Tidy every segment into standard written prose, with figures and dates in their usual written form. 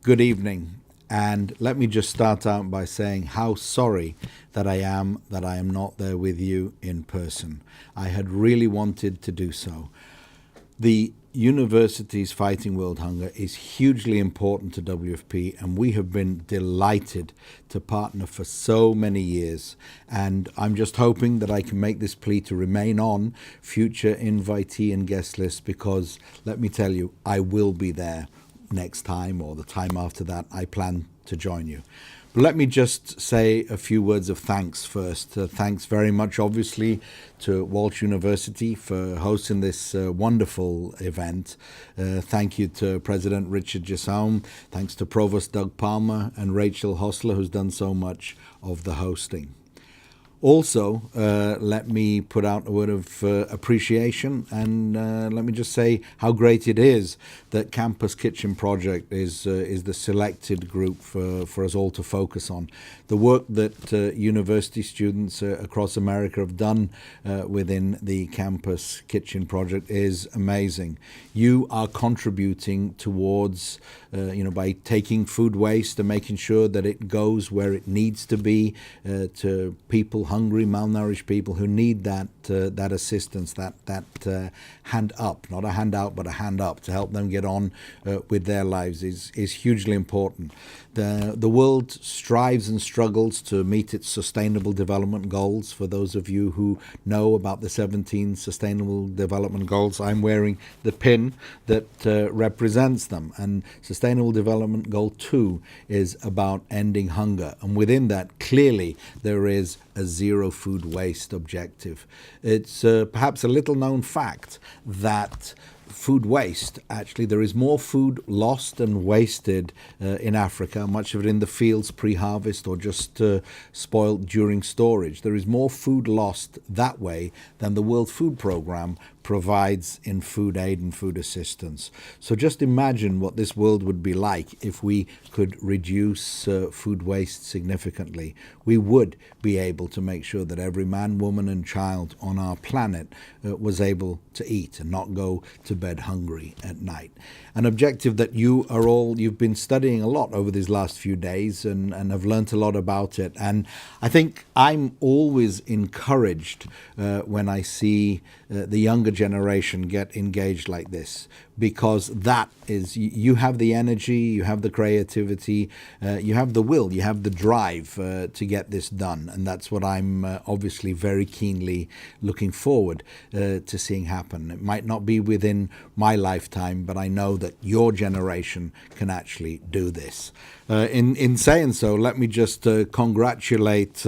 Good evening, and let me just start out by saying how sorry that I am not there with you in person. I had really wanted to do so. The university's fighting world hunger is hugely important to WFP, and we have been delighted to partner for so many years. And I'm just hoping that I can make this plea to remain on future invitee and guest lists, because let me tell you, I will be there next time or the time after that. I plan to join you. But let me just say a few words of thanks first. Thanks very much, obviously, to Walsh University for hosting this wonderful event. Thank you to President Richard Gisaume. Thanks to Provost Doug Palmer and Rachel Hostler, who's done so much of the hosting. Also, let me put out a word of appreciation, and let me just say how great it is that Campus Kitchen Project is the selected group for us all to focus on. The work that university students across America have done within the Campus Kitchen Project is amazing. You are contributing towards, by taking food waste and making sure that it goes where it needs to be to people, hungry, malnourished people who need that assistance, that hand up, not a handout, but a hand up to help them get on with their lives is hugely important. The world strives and struggles to meet its sustainable development goals. For those of you who know about the 17 sustainable development goals, I'm wearing the pin that represents them. And Sustainable Development Goal 2 is about ending hunger. And within that, clearly, there is a zero food waste objective. It's perhaps a little known fact that food waste, actually, there is more food lost and wasted in Africa, much of it in the fields pre-harvest or just spoiled during storage. There is more food lost that way than the World Food Programme provides in food aid and food assistance. So just imagine what this world would be like if we could reduce food waste significantly. We would be able to make sure that every man, woman and child on our planet was able to eat and not go to bed hungry at night. An objective that you've been studying a lot over these last few days and have learnt a lot about it. And I think I'm always encouraged when I see the younger generation get engaged like this, because that is, you have the energy, you have the creativity, you have the will, you have the drive to get this done. And that's what I'm obviously very keenly looking forward to seeing happen. It might not be within my lifetime, but I know that your generation can actually do this. In saying so, let me just congratulate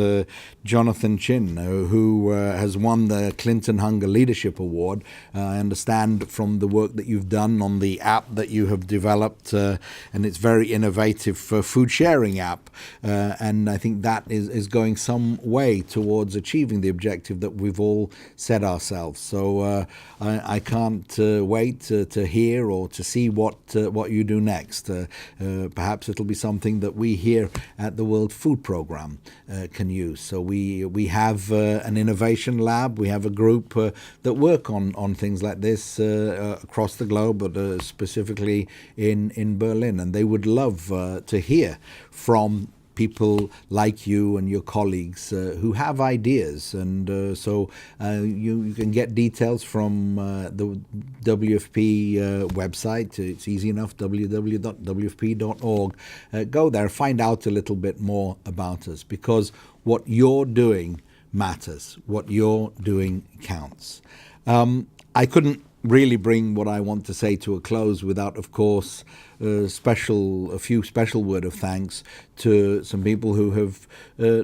Jonathan Chin, who has won the Clinton Hunger Leadership Award. I understand from the work that you've done on the app that you have developed, and it's very innovative food sharing app. And I think that is going some way towards achieving the objective that we've all set ourselves. So I can't wait to hear or to see what you do next. Perhaps it'll be something that we here at the World Food Programme can use. So we have an innovation lab. We have a group that work on things like this across the globe, but specifically in Berlin. And they would love to hear from people like you and your colleagues who have ideas. And so you can get details from the WFP website. It's easy enough, www.wfp.org. Go there, find out a little bit more about us, because what you're doing matters. What you're doing counts. I couldn't really bring what I want to say to a close without, of course, a few special word of thanks to some people who have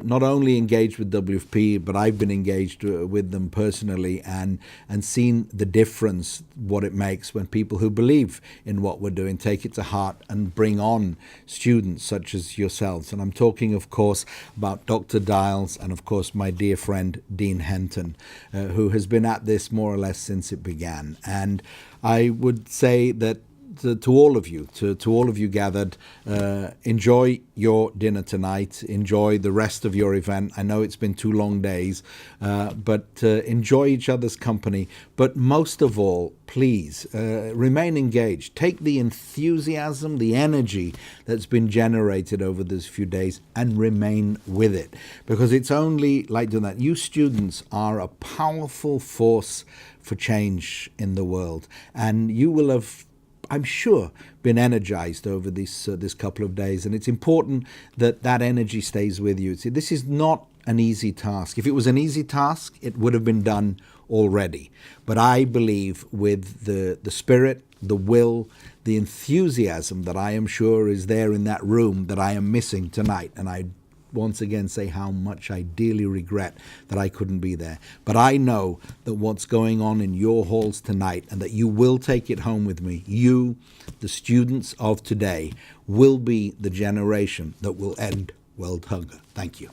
not only engaged with WFP, but I've been engaged with them personally and seen the difference, what it makes when people who believe in what we're doing take it to heart and bring on students such as yourselves. And I'm talking, of course, about Dr. Dials and, of course, my dear friend Dean Henton, who has been at this more or less since it began. And I would say that to all of you, to all of you gathered, enjoy your dinner tonight. Enjoy the rest of your event. I know it's been 2 long days, but enjoy each other's company. But most of all, please remain engaged. Take the enthusiasm, the energy that's been generated over these few days and remain with it. Because it's only like doing that. You students are a powerful force for change in the world. And you will have, I'm sure, been energized over this couple of days. And it's important that that energy stays with you. See, this is not an easy task. If it was an easy task, it would have been done already. But I believe with the spirit, the will, the enthusiasm that I am sure is there in that room that I am missing tonight. And I once again say how much I dearly regret that I couldn't be there. But I know that what's going on in your halls tonight, and that you will take it home with me, you, the students of today, will be the generation that will end world hunger. Thank you.